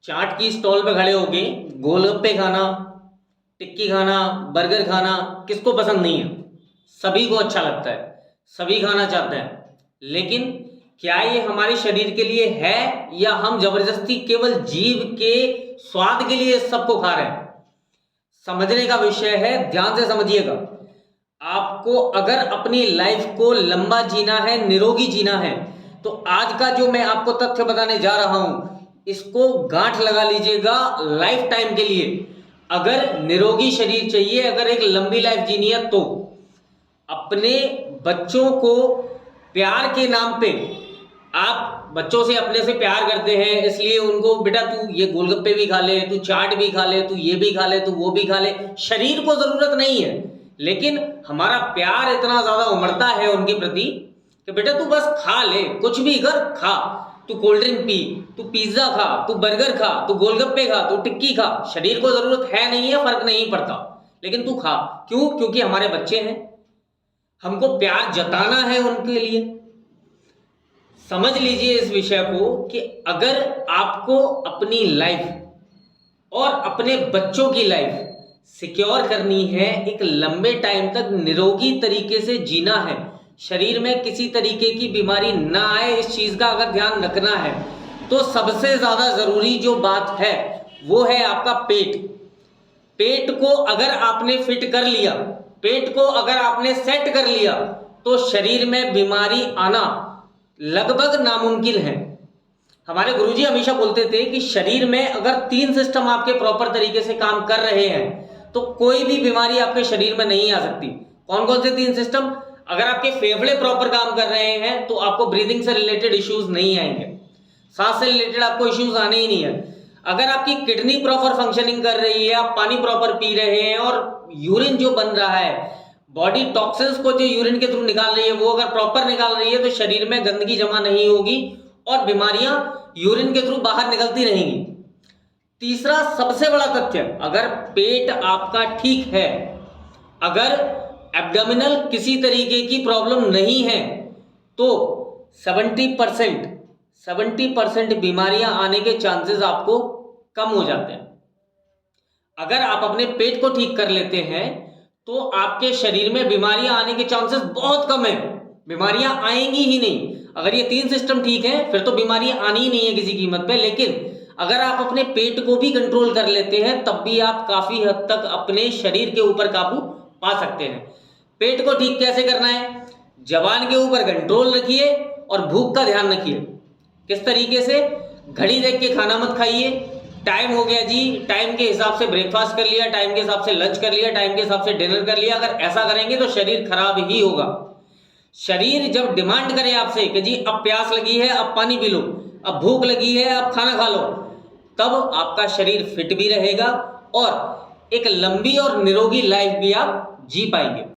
चाट की स्टॉल पे खड़े होके गोलगप्पे खाना, टिक्की खाना, बर्गर खाना किसको पसंद नहीं है? सभी को अच्छा लगता है, सभी खाना चाहते हैं। लेकिन क्या ये हमारे शरीर के लिए है या हम जबरदस्ती केवल जीभ के स्वाद के लिए सबको खा रहे हैं? समझने का विषय है, ध्यान से समझिएगा। आपको अगर अपनी लाइफ को लंबा जीना है, निरोगी जीना है, तो आज का जो मैं आपको तथ्य बताने जा रहा हूं, इसको गांठ लगा लीजिएगा लाइफ टाइम के लिए। अगर निरोगी शरीर चाहिए, अगर एक लंबी लाइफ जीनी है, तो अपने बच्चों को प्यार के नाम पे, आप बच्चों से अपने से प्यार करते हैं इसलिए उनको बेटा तू ये गोलगप्पे भी खा ले, तू चाट भी खा ले, तू ये भी खा ले, तू वो भी खा ले। शरीर को जरूरत नहीं है, लेकिन हमारा प्यार इतना ज्यादा उमड़ता है उनके प्रति कि बेटा तू बस खा ले, कुछ भी कर खा, तू कोल्ड ड्रिंक पी, तू पिज्जा खा, तू बर्गर खा, तू गोलगप्पे खा, तू टिक्की खा। शरीर को जरूरत है नहीं है, फर्क नहीं पड़ता, लेकिन तू खा। क्यों? क्योंकि हमारे बच्चे हैं, हमको प्यार जताना है उनके लिए। समझ लीजिए इस विषय को कि अगर आपको अपनी लाइफ और अपने बच्चों की लाइफ सिक्योर करनी है, एक लंबे टाइम तक निरोगी तरीके से जीना है, शरीर में किसी तरीके की बीमारी ना आए, इस चीज का अगर ध्यान रखना है, तो सबसे ज्यादा जरूरी जो बात है वो है आपका पेट। पेट को अगर आपने फिट कर लिया, पेट को अगर आपने सेट कर लिया, तो शरीर में बीमारी आना लगभग नामुमकिन है। हमारे गुरुजी हमेशा बोलते थे कि शरीर में अगर 3 सिस्टम आपके प्रॉपर तरीके से काम कर रहे हैं, तो कोई भी बीमारी आपके शरीर में नहीं आ सकती। कौन कौन से 3 सिस्टम? अगर आपके फेफड़े प्रॉपर काम कर रहे हैं तो आपको ब्रीदिंग से रिलेटेड इश्यूज नहीं आएंगे, सांस से रिलेटेड आपको इश्यूज आने ही नहीं है। अगर आपकी किडनी प्रॉपर फंक्शनिंग कर रही है, आप पानी प्रॉपर पी रहे हैं और यूरिन जो बन रहा है, बॉडी टॉक्सिन्स को जो यूरिन के थ्रू निकाल रही है, वो अगर प्रॉपर निकाल रही है, तो शरीर में गंदगी जमा नहीं होगी और बीमारियां यूरिन के थ्रू बाहर निकलती रहेंगी। तीसरा सबसे बड़ा तथ्य, अगर पेट आपका ठीक है, अगर एब्डोमिनल किसी तरीके की प्रॉब्लम नहीं है, तो 70% बीमारियां आने के चांसेस आपको कम हो जाते हैं। अगर आप अपने पेट को ठीक कर लेते हैं तो आपके शरीर में बीमारियां आने के चांसेस बहुत कम है, बीमारियां आएंगी ही नहीं। अगर ये 3 सिस्टम ठीक है फिर तो बीमारियां आनी ही नहीं है किसी कीमत पे। लेकिन अगर आप अपने पेट को भी कंट्रोल कर लेते हैं, तब भी आप काफी हद तक अपने शरीर के ऊपर काबू पा सकते हैं। पेट को ठीक कैसे करना है? जबान के ऊपर कंट्रोल रखिए और भूख का ध्यान रखिए। किस तरीके से? घड़ी देख के खाना मत खाइए। टाइम हो गया जी, टाइम के हिसाब से ब्रेकफास्ट कर लिया, टाइम के हिसाब से लंच कर लिया, टाइम के हिसाब से डिनर कर लिया। अगर ऐसा करेंगे तो शरीर खराब ही होगा। शरीर जब डिमांड करे आपसे कि जी अब प्यास लगी है, अब पानी पी लो, अब भूख लगी है, अब खाना खा लो, तब आपका शरीर फिट भी रहेगा और एक लंबी और निरोगी लाइफ भी आप जी पाएंगे।